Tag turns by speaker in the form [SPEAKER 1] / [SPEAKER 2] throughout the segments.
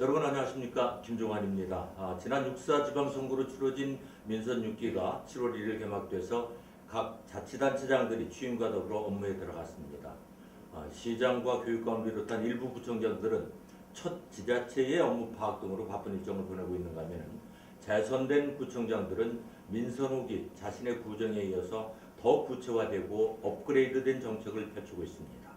[SPEAKER 1] 여러분 안녕하십니까, 김종환입니다. 지난 6.4 지방선거로 치러진 민선 6기가 7월 1일 개막돼서 각 자치단체장들이 취임과 더불어 업무에 들어갔습니다. 시장과 교육감을 비롯한 일부 구청장들은 첫 지자체의 업무 파악 등으로 바쁜 일정을 보내고 있는가 하면, 재선된 구청장들은 민선 후기 자신의 구정에 이어서 더 구체화되고 업그레이드된 정책을 펼치고 있습니다.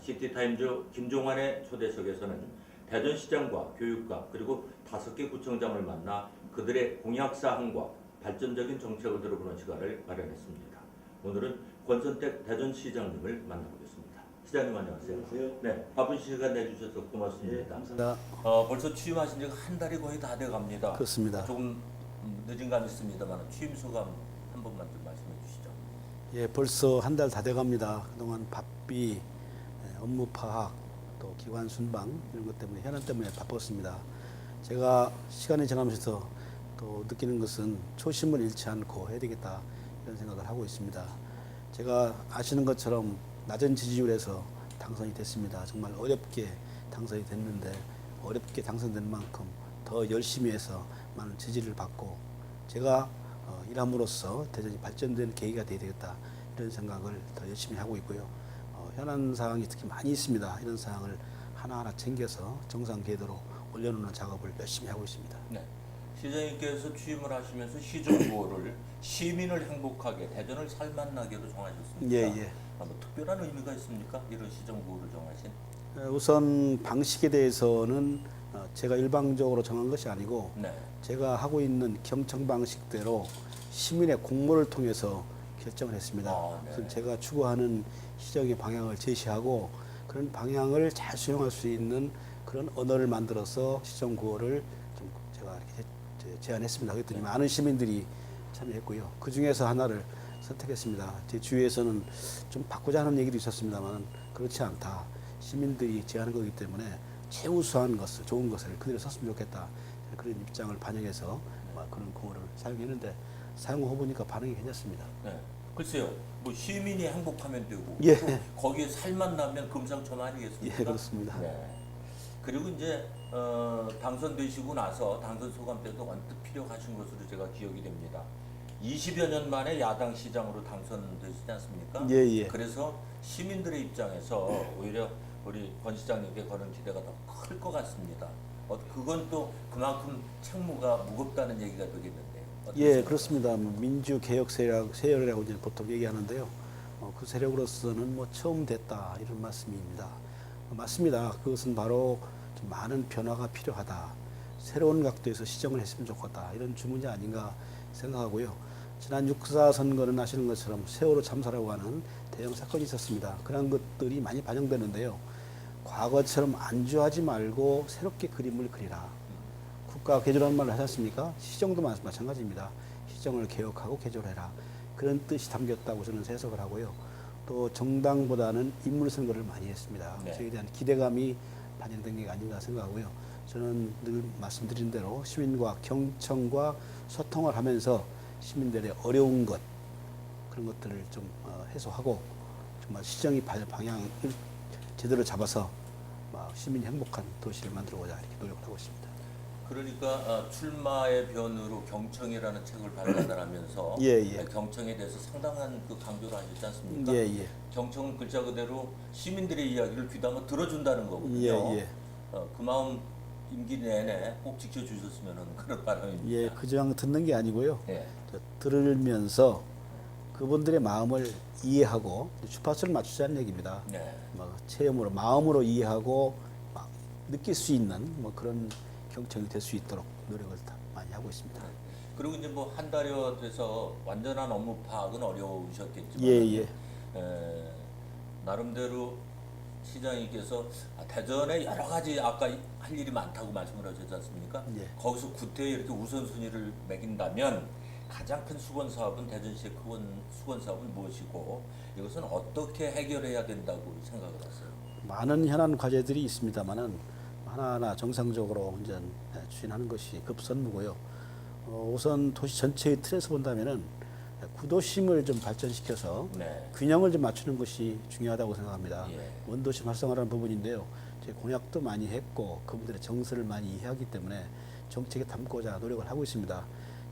[SPEAKER 1] 시티타임즈 김종환의 초대석에서는 대전시장과 교육감 그리고 5개 구청장을 만나 그들의 공약사항과 발전적인 정책을 들어보는 시간을 마련했습니다. 오늘은 권선택 대전시장님을 만나보겠습니다. 시장님 안녕하세요.
[SPEAKER 2] 안녕하세요.
[SPEAKER 1] 네, 바쁜 시간 내주셔서 고맙습니다.
[SPEAKER 2] 네, 감사합니다.
[SPEAKER 1] 벌써 취임하신 지가 한 달이 거의 다 돼갑니다.
[SPEAKER 2] 그렇습니다.
[SPEAKER 1] 조금 늦은 감이 있습니다만 취임 소감 한 번만 좀 말씀해 주시죠.
[SPEAKER 2] 예, 벌써 한 달 다 돼갑니다. 그동안 바삐, 업무 파악, 또 기관 순방 이런 것 때문에 현안 때문에 바빴습니다. 제가 시간이 지나면서 또 느끼는 것은 초심을 잃지 않고 해야 되겠다 이런 생각을 하고 있습니다. 제가 아시는 것처럼 낮은 지지율에서 당선이 됐습니다. 정말 어렵게 당선이 됐는데 어렵게 당선된 만큼 더 열심히 해서 많은 지지를 받고 제가 일함으로써 대전이 발전되는 계기가 되어야 되겠다 이런 생각을 더 열심히 하고 있고요. 현안 사항이 특히 많이 있습니다. 이런 사항을 하나하나 챙겨서 정상 궤도로 올려놓는 작업을 열심히 하고 있습니다.
[SPEAKER 1] 네. 시장님께서 취임을 하시면서 시정구호를 시민을 행복하게 대전을 살맛나게로 정하셨습니다.
[SPEAKER 2] 예.
[SPEAKER 1] 뭐 특별한 의미가 있습니까? 이런 시정구호를 정하신?
[SPEAKER 2] 우선 방식에 대해서는 제가 일방적으로 정한 것이 아니고
[SPEAKER 1] 네.
[SPEAKER 2] 제가 하고 있는 경청 방식대로 시민의 공모를 통해서 결정을 했습니다.
[SPEAKER 1] 네.
[SPEAKER 2] 그래서 제가 추구하는 시정의 방향을 제시하고 그런 방향을 잘 수용할 수 있는 그런 언어를 만들어서 시정 구호를 좀 제가 이렇게 제안했습니다. 그랬더니 많은 시민들이 참여했고요. 그 중에서 하나를 선택했습니다. 제 주위에서는 좀 바꾸자 하는 얘기도 있었습니다만 그렇지 않다. 시민들이 제안한 거기 때문에 최우수한 것을, 좋은 것을 그대로 썼으면 좋겠다. 그런 입장을 반영해서 그런 구호를 사용했는데 사용해 보니까 반응이 괜찮습니다.
[SPEAKER 1] 네. 글쎄요, 뭐 시민이 행복하면 되고
[SPEAKER 2] 예.
[SPEAKER 1] 또 거기에 살만 나면 금상첨화 아니겠습니까?
[SPEAKER 2] 예, 그렇습니다.
[SPEAKER 1] 네. 그리고 이제 당선되시고 나서 당선 소감 때도 언뜻 피력하신 것으로 제가 기억이 됩니다. 20여 년 만에 야당 시장으로 당선되시지 않습니까?
[SPEAKER 2] 예.
[SPEAKER 1] 그래서 시민들의 입장에서 오히려 우리 권 시장님께 거는 기대가 더 클 것 같습니다. 그건 또 그만큼 책무가 무겁다는 얘기가 되겠는데요.
[SPEAKER 2] 예, 그렇습니다. 민주 개혁 세력이라고 이제 보통 얘기하는데요. 그 세력으로서는 처음 됐다 이런 말씀입니다. 맞습니다. 그것은 바로 좀 많은 변화가 필요하다. 새로운 각도에서 시정을 했으면 좋겠다 이런 주문이 아닌가 생각하고요. 지난 6.4 선거는 아시는 것처럼 세월호 참사라고 하는 대형 사건이 있었습니다. 그런 것들이 많이 반영되는데요. 과거처럼 안주하지 말고 새롭게 그림을 그리라. 국가 개조라는 말을 하지 않습니까? 시정도 마찬가지입니다. 시정을 개혁하고 개조해라. 그런 뜻이 담겼다고 저는 해석을 하고요. 또 정당보다는 인물 선거를 많이 했습니다.
[SPEAKER 1] 네.
[SPEAKER 2] 저에 대한 기대감이 반영된 게 아닌가 생각하고요. 저는 늘 말씀드린 대로 시민과 경청과 소통을 하면서 시민들의 어려운 것 그런 것들을 좀 해소하고 정말 시정의 방향을 제대로 잡아서 시민이 행복한 도시를 만들고자 이렇게 노력을 하고 있습니다.
[SPEAKER 1] 그러니까 출마의 변으로 경청이라는 책을 발간을 하면서
[SPEAKER 2] 예.
[SPEAKER 1] 경청에 대해서 상당한 그 강조를 하셨지 않습니까?
[SPEAKER 2] 예.
[SPEAKER 1] 경청은 글자 그대로 시민들의 이야기를 귀담아 들어준다는 거거든요.
[SPEAKER 2] 예.
[SPEAKER 1] 그 마음 임기 내내 꼭 지켜주셨으면 하는 그런 바람입니다.
[SPEAKER 2] 예, 그냥 듣는 게 아니고요.
[SPEAKER 1] 예.
[SPEAKER 2] 들으면서 그분들의 마음을 이해하고 주파수를 맞추자는 얘기입니다.
[SPEAKER 1] 네.
[SPEAKER 2] 체험으로 마음으로 이해하고 느낄 수 있는 그런 경청이 될 수 있도록 노력을 많이 하고 있습니다.
[SPEAKER 1] 그리고 이제 뭐 한 달여 돼서 완전한 업무 파악은 어려우셨겠지만
[SPEAKER 2] 예.
[SPEAKER 1] 나름대로 시장님께서 대전에 여러 가지 아까 할 일이 많다고 말씀을 하셨지 않습니까?
[SPEAKER 2] 예.
[SPEAKER 1] 거기서 구태에 이렇게 우선순위를 매긴다면 가장 큰 수건 사업은 대전시의 수건 사업은 무엇이고 이것은 어떻게 해결해야 된다고 생각을 하세요?
[SPEAKER 2] 많은 현안 과제들이 있습니다만은 하나하나 정상적으로 이제 추진하는 것이 급선무고요. 우선 도시 전체의 틀에서 본다면은 구도심을 좀 발전시켜서
[SPEAKER 1] 네.
[SPEAKER 2] 균형을 좀 맞추는 것이 중요하다고 생각합니다.
[SPEAKER 1] 예.
[SPEAKER 2] 원도심 활성화라는 부분인데요. 제 공약도 많이 했고 그분들의 정서를 많이 이해하기 때문에 정책에 담고자 노력을 하고 있습니다.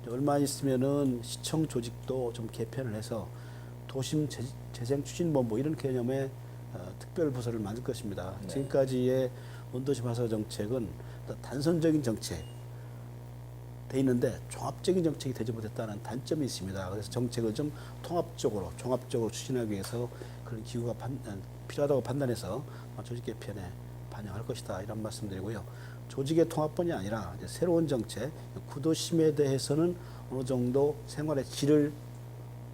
[SPEAKER 2] 얼마 있으면은 시청 조직도 좀 개편을 해서 도심 재생 추진본부 이런 개념의 특별 부서를 만들 것입니다.
[SPEAKER 1] 네.
[SPEAKER 2] 지금까지의 원도시 활성 정책은 단선적인 정책 돼 있는데 종합적인 정책이 되지 못했다는 단점이 있습니다. 그래서 정책을 좀 통합적으로 종합적으로 추진하기 위해서 그런 기구가 필요하다고 판단해서 조직 개편에 반영할 것이다 이런 말씀드리고요. 조직의 통합뿐이 아니라 이제 새로운 정책 구도심에 대해서는 어느 정도 생활의 질을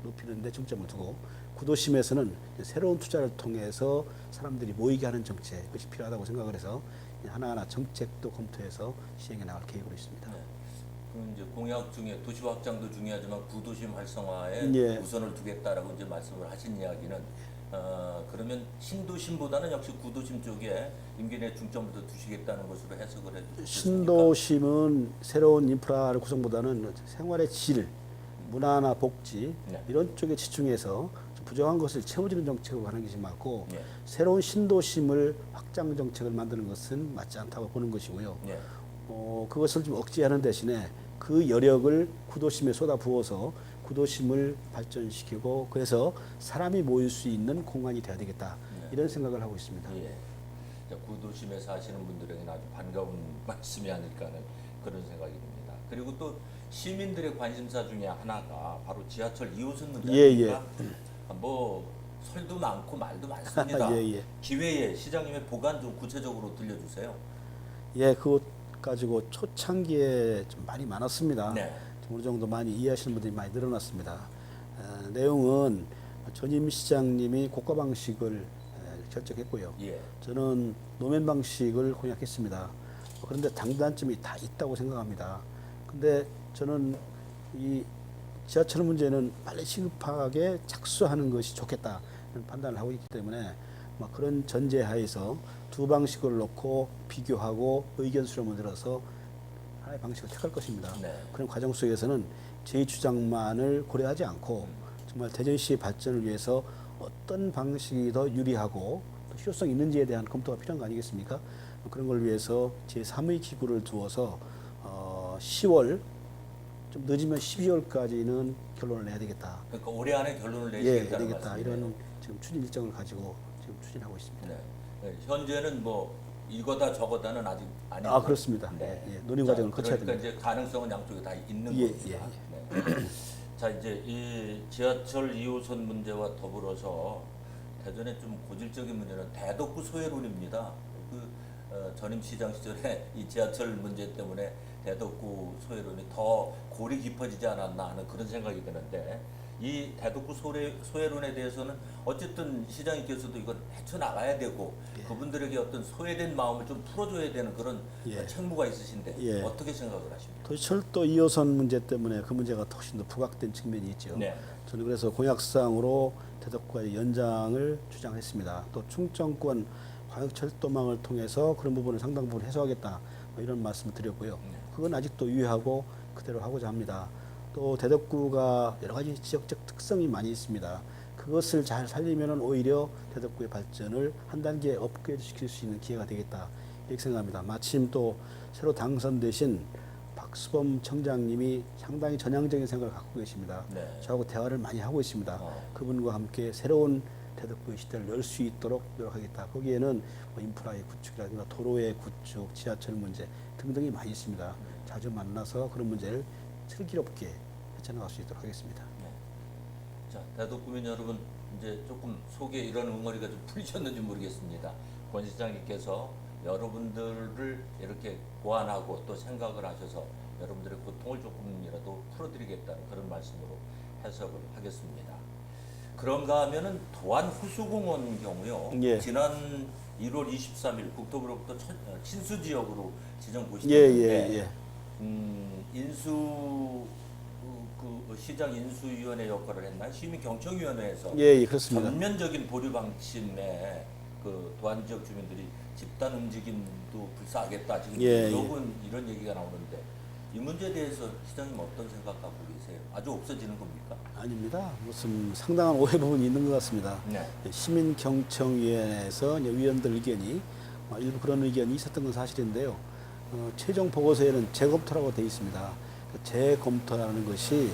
[SPEAKER 2] 높이는 데 중점을 두고 구도심에서는 새로운 투자를 통해서 사람들이 모이게 하는 정책 그것이 필요하다고 생각을 해서 하나하나 정책도 검토해서 시행해 나갈 계획으로 있습니다.
[SPEAKER 1] 네. 그럼 이제 공약 중에 도시 확장도 중요하지만 구도심 활성화에
[SPEAKER 2] 예.
[SPEAKER 1] 우선을 두겠다라고 이제 말씀을 하신 이야기는 그러면 신도심보다는 역시 구도심 쪽에 임기내 중점을 더 두시겠다는 것으로 해석을 해주셨습니까?
[SPEAKER 2] 신도심은 새로운 인프라를 구성보다는 생활의 질, 문화나 복지
[SPEAKER 1] 네.
[SPEAKER 2] 이런 쪽에 집중해서 좀 부족한 것을 채워주는 정책으로 가는 것이 맞고
[SPEAKER 1] 네.
[SPEAKER 2] 새로운 신도심을 확장 정책을 만드는 것은 맞지 않다고 보는 것이고요.
[SPEAKER 1] 네.
[SPEAKER 2] 그것을 좀 억제하는 대신에 그 여력을 구도심에 쏟아부어서 구도심을 발전시키고 그래서 사람이 모일 수 있는 공간이 돼야 되겠다
[SPEAKER 1] 네.
[SPEAKER 2] 이런 생각을 하고 있습니다.
[SPEAKER 1] 예. 자, 구도심에 사시는 분들에게는 아주 반가운 말씀이 아닐까 하는 그런 생각이 듭니다. 그리고 또 시민들의 관심사 중에 하나가 바로 지하철 2호선 문제
[SPEAKER 2] 예,
[SPEAKER 1] 아닙니까? 뭐 설도 많고 말도 많습니다.
[SPEAKER 2] 예, 예.
[SPEAKER 1] 기회에 시장님의 보관 좀 구체적으로 들려주세요.
[SPEAKER 2] 예, 그것 가지고 초창기에 좀 말이 많았습니다.
[SPEAKER 1] 네.
[SPEAKER 2] 좀 어느 정도 많이 이해하시는 분들이 많이 늘어났습니다. 내용은 전임 시장님이 고가 방식을 결정했고요.
[SPEAKER 1] 예.
[SPEAKER 2] 저는 노면 방식을 공약했습니다. 그런데 장단점이 다 있다고 생각합니다. 근데 저는 이 지하철 문제는 빨리 시급하게 착수하는 것이 좋겠다 이런 판단을 하고 있기 때문에 그런 전제하에서 두 방식을 놓고 비교하고 의견 수렴을 들어서 하나의 방식을 택할 것입니다.
[SPEAKER 1] 네.
[SPEAKER 2] 그런 과정 속에서는 제 주장만을 고려하지 않고 정말 대전시의 발전을 위해서 어떤 방식이 더 유리하고 또 실효성 있는지에 대한 검토가 필요한 거 아니겠습니까? 그런 걸 위해서 제3의 기구를 두어서 10월 좀 늦으면 12월까지는 결론을 내야 되겠다.
[SPEAKER 1] 그러니까 올해 안에 결론을
[SPEAKER 2] 예,
[SPEAKER 1] 내시겠다는
[SPEAKER 2] 되겠다.
[SPEAKER 1] 말씀이네요.
[SPEAKER 2] 이런 지금 추진 일정을 가지고 지금 추진하고 있습니다.
[SPEAKER 1] 네. 네. 현재는 뭐 이거다 저거다는 아직 아니고.
[SPEAKER 2] 아, 그렇습니다.
[SPEAKER 1] 네.
[SPEAKER 2] 예, 논의 과정을 거쳐야
[SPEAKER 1] 그러니까
[SPEAKER 2] 됩니다.
[SPEAKER 1] 이제 가능성은 양쪽에 다 있는
[SPEAKER 2] 예,
[SPEAKER 1] 겁니다. 네. 자, 이제 이 지하철 2호선 문제와 더불어서 대전의 좀 고질적인 문제는 대덕구 소외론입니다. 전임 시장 시절에 이 지하철 문제 때문에 대덕구 소외론이 더 골이 깊어지지 않았나 하는 그런 생각이 드는데 이 대덕구 소외론에 대해서는 어쨌든 시장님께서도 이걸 헤쳐나가야 되고 그분들에게 어떤 소외된 마음을 좀 풀어줘야 되는 그런 책무가 있으신데
[SPEAKER 2] 예.
[SPEAKER 1] 어떻게 생각을 하십니까?
[SPEAKER 2] 도시철도 2호선 문제 때문에 그 문제가 훨씬 더 부각된 측면이 있죠.
[SPEAKER 1] 네.
[SPEAKER 2] 저는 그래서 공약상으로 대덕구의 연장을 주장했습니다. 또 충청권 광역철도망을 통해서 그런 부분을 상당 부분 해소하겠다 이런 말씀을 드렸고요. 그건 아직도 유효하고 그대로 하고자 합니다. 또 대덕구가 여러 가지 지역적 특성이 많이 있습니다. 그것을 잘 살리면 오히려 대덕구의 발전을 한 단계 업그레이드 시킬 수 있는 기회가 되겠다 이렇게 생각합니다. 마침 또 새로 당선되신 박수범 청장님이 상당히 전향적인 생각을 갖고 계십니다.
[SPEAKER 1] 네.
[SPEAKER 2] 저하고 대화를 많이 하고 있습니다. 그분과 함께 새로운 대덕구의 시대를 열 수 있도록 노력하겠다. 거기에는 인프라의 구축이라든가 도로의 구축, 지하철 문제 등등이 많이 있습니다. 자주 만나서 그런 문제를 슬기롭게 헤쳐나갈 수 있도록 하겠습니다.
[SPEAKER 1] 네. 자, 대덕구민 여러분, 이제 조금 속에 이런 응어리가 좀 풀리셨는지 모르겠습니다. 권 시장님께서 여러분들을 이렇게 고안하고 또 생각을 하셔서 여러분들의 고통을 조금이라도 풀어드리겠다는 그런 말씀으로 해석을 하겠습니다. 그런가 하면은 도안 호수공원 경우요.
[SPEAKER 2] 예.
[SPEAKER 1] 지난 1월 23일 국토부로부터 친수 지역으로 지정
[SPEAKER 2] 예,
[SPEAKER 1] 고시됐는데
[SPEAKER 2] 예, 예.
[SPEAKER 1] 인수 시장 인수위원회 역할을 했나 시민경청위원회에서
[SPEAKER 2] 예, 그렇습니다.
[SPEAKER 1] 전면적인 보류 방침에 그 도안 지역 주민들이 집단 움직임도 불사하겠다 지금 이런 얘기가 나오는데 이 문제에 대해서 시장님 어떤 생각하고 계세요? 아주 없어지는 겁니까?
[SPEAKER 2] 아닙니다. 무슨 상당한 오해 부분이 있는 것 같습니다.
[SPEAKER 1] 네.
[SPEAKER 2] 시민경청위원회에서 위원들 의견이 일부 그런 의견이 있었던 건 사실인데요. 최종 보고서에는 재검토라고 되어 있습니다. 재검토라는 것이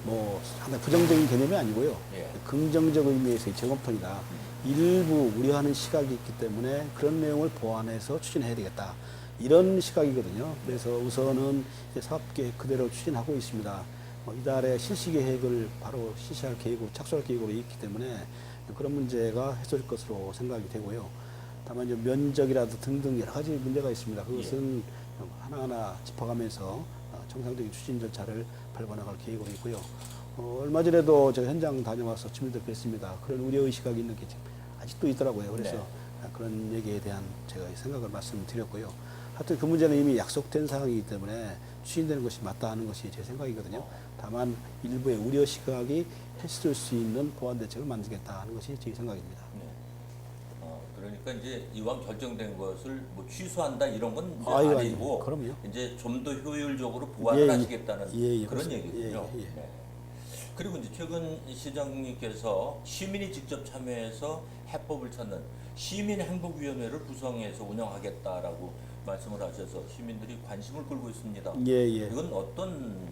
[SPEAKER 2] 뭐 상당히 부정적인 개념이 아니고요.
[SPEAKER 1] 예.
[SPEAKER 2] 긍정적 의미에서의 재검토이다. 일부 우려하는 시각이 있기 때문에 그런 내용을 보완해서 추진해야 되겠다. 이런 시각이거든요. 그래서 우선은 이제 사업계획 그대로 추진하고 있습니다. 이달에 실시 계획을 바로 실시할 계획으로 착수할 계획으로 있기 때문에 그런 문제가 해소될 것으로 생각이 되고요. 다만 이제 면적이라도 등등 여러 가지 문제가 있습니다. 그것은 하나하나 짚어가면서 정상적인 추진 절차를 밟아나갈 계획으로 있고요. 얼마 전에도 제가 현장 다녀와서 주민들 뵀습니다. 그런 우려의 시각이 있는 게 지금 아직도 있더라고요. 그래서
[SPEAKER 1] 네.
[SPEAKER 2] 그런 얘기에 대한 제가 생각을 말씀드렸고요. 하여튼 그 문제는 이미 약속된 사항이기 때문에 추진되는 것이 맞다 하는 것이 제 생각이거든요. 다만 일부의 우려 시각이 해소될 수 있는 보완 대책을 만들겠다 하는 것이 제 생각입니다.
[SPEAKER 1] 네. 그러니까 이제 이왕 결정된 것을 뭐 취소한다 이런 건 이제
[SPEAKER 2] 아유,
[SPEAKER 1] 아니고
[SPEAKER 2] 그럼요.
[SPEAKER 1] 이제 좀 더 효율적으로 보완을 하시겠다는 그런
[SPEAKER 2] 그렇습니다.
[SPEAKER 1] 얘기군요.
[SPEAKER 2] 예.
[SPEAKER 1] 네. 그리고 이제 최근 시장님께서 시민이 직접 참여해서 해법을 찾는 시민행복위원회를 구성해서 운영하겠다라고 말씀을 하셔서 시민들이 관심을 끌고 있습니다.
[SPEAKER 2] 예.
[SPEAKER 1] 이건 어떤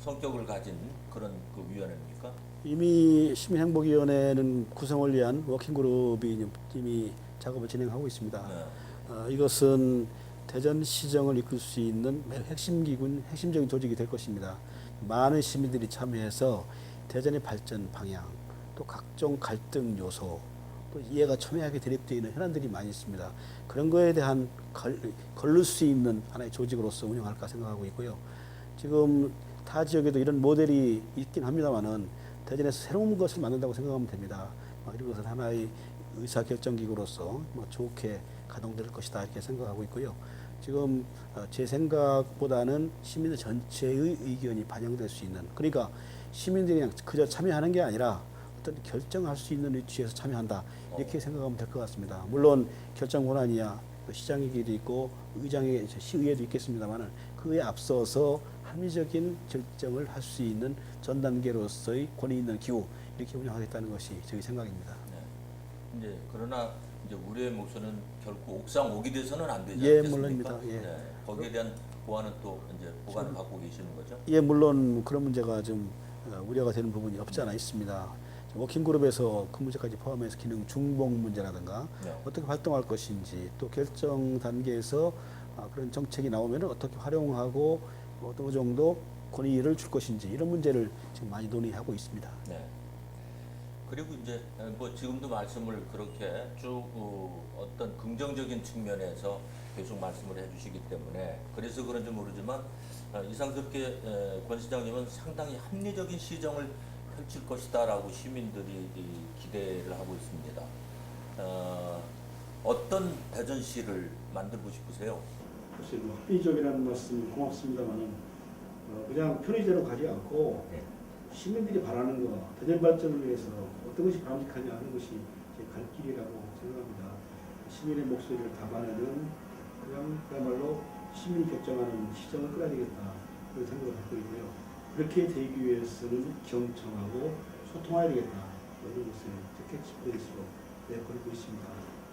[SPEAKER 1] 성격을 가진 그런 그 위원회입니까?
[SPEAKER 2] 이미 시민행복위원회는 구성을 위한 워킹그룹이 이미 작업을 진행하고 있습니다.
[SPEAKER 1] 네.
[SPEAKER 2] 이것은 대전시정을 이끌 수 있는 핵심적인 조직이 될 것입니다. 많은 시민들이 참여해서 대전의 발전 방향, 또 각종 갈등 요소, 또 이해가 첨예하게 대립되어 있는 현안들이 많이 있습니다. 그런 거에 대한 걸릴 수 있는 하나의 조직으로서 운영할까 생각하고 있고요. 지금 타 지역에도 이런 모델이 있긴 합니다만은 대전에서 새로운 것을 만든다고 생각하면 됩니다. 이런 것은 하나의 의사결정기구로서 좋게 가동될 것이다 이렇게 생각하고 있고요. 지금 제 생각보다는 시민들 전체의 의견이 반영될 수 있는, 그러니까 시민들이 그냥 그저 참여하는 게 아니라 어떤 결정할 수 있는 위치에서 참여한다 이렇게 생각하면 될 것 같습니다. 물론 결정 권한이야 시장에게도 있고 의장의 시의회도 있겠습니다만은 그에 앞서서 합리적인 결정을 할 수 있는 전 단계로서의 권위 있는 기구 이렇게 운영하겠다는 것이 저희 생각입니다.
[SPEAKER 1] 네. 이제 그러나 이제 우리의 목소리는 결코 옥상 오기 돼서는 안 되지
[SPEAKER 2] 예,
[SPEAKER 1] 않겠습니까?
[SPEAKER 2] 물론입니다. 예.
[SPEAKER 1] 네. 거기에 대한 보완은 또 이제 보관을 받고 계시는 거죠?
[SPEAKER 2] 예, 물론 그런 문제가 좀 우려가 되는 부분이 없지 않아 있습니다. 워킹그룹에서 그 문제까지 포함해서 기능 중복 문제라든가
[SPEAKER 1] 네.
[SPEAKER 2] 어떻게 활동할 것인지, 또 결정 단계에서 그런 정책이 나오면 어떻게 활용하고 어느 정도 권위를 줄 것인지 이런 문제를 지금 많이 논의하고 있습니다.
[SPEAKER 1] 네. 그리고 이제 뭐 지금도 말씀을 그렇게 쭉 어떤 긍정적인 측면에서 계속 말씀을 해주시기 때문에 그래서 그런지 모르지만 이상스럽게 권 시장님은 상당히 합리적인 시정을 펼칠 것이다라고 시민들이 기대를 하고 있습니다. 어떤 대전시를 만들고 싶으세요?
[SPEAKER 2] 글쎄, 합리적이라는 말씀 고맙습니다만은 그냥 편의대로 가지 않고
[SPEAKER 1] 네.
[SPEAKER 2] 시민들이 바라는 거, 대전 발전을 위해서 어떤 것이 바람직하냐 하는 것이 제 갈 길이라고 생각합니다. 시민의 목소리를 담아내는 그야말로 시민이 결정하는 시정을 끌어야 되겠다 그런 생각을 갖고 있고요. 그렇게 되기 위해서는 경청하고 소통해야 되겠다 이런 것을 캐치프레이스로 내걸고 있습니다.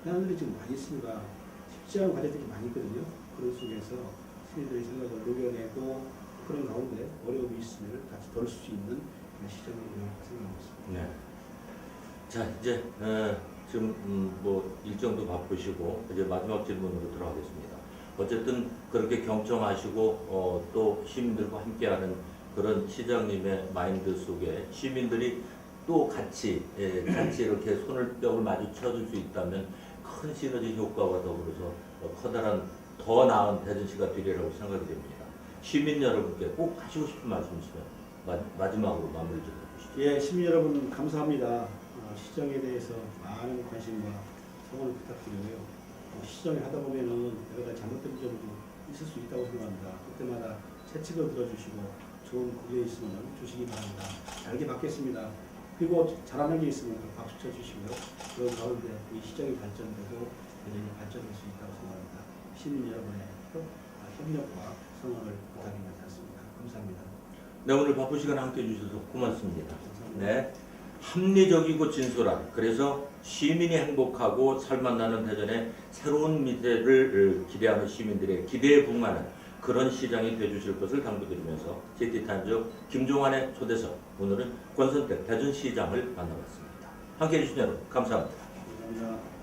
[SPEAKER 2] 현안들이 지금 많이 있습니다. 쉽지 않은 과제들이 많이 있거든요. 그런 속에서 시민들의 생각을 녹여내고 그런 가운데 어려움이 있으면 같이 덜 수 있는 시점을 운영할까 생각하고 있습니다.
[SPEAKER 1] 네. 자, 이제 지금 뭐 일정도 바쁘시고 이제 마지막 질문으로 들어가겠습니다. 어쨌든 그렇게 경청하시고 또 시민들과 함께하는 그런 시장님의 마인드 속에 시민들이 또 같이 이렇게 손을 뼈를 마주쳐줄 수 있다면 큰 시너지 효과와 더불어서 커다란 더 나은 대전시가 되리라고 생각이 됩니다. 시민 여러분께 꼭 하시고 싶은 말씀 있으면 마지막으로 마무리 좀 해주시죠.
[SPEAKER 2] 예, 시민 여러분 감사합니다. 시정에 대해서 많은 관심과 성원을 부탁드리고요. 시정을 하다 보면은 여러 가지 잘못된 점도 있을 수 있다고 생각합니다. 그때마다 채찍을 들어주시고 좋은 고려 있으면 주시기 바랍니다. 잘게 받겠습니다. 그리고 잘하는 게 있으면 박수 쳐주시고요. 그런 가운데 이 시정이 발전되고 여전히 발전할 수 있다고 생각합니다. 시민 여러분의 협력과 성원을 부탁드리지 않습니다. 감사합니다.
[SPEAKER 1] 네, 오늘 바쁜 시간 함께 해주셔서 고맙습니다.
[SPEAKER 2] 감사합니다.
[SPEAKER 1] 네. 합리적이고 진솔한, 그래서 시민이 행복하고 살맛나는 대전의 새로운 미래를 기대하는 시민들의 기대에 부응하는 그런 시장이 되어주실 것을 당부드리면서 JT타임즈 김종환의 초대석, 오늘은 권선택 대전시장을 만나봤습니다. 함께해 주신 여러분 감사합니다.
[SPEAKER 2] 감사합니다.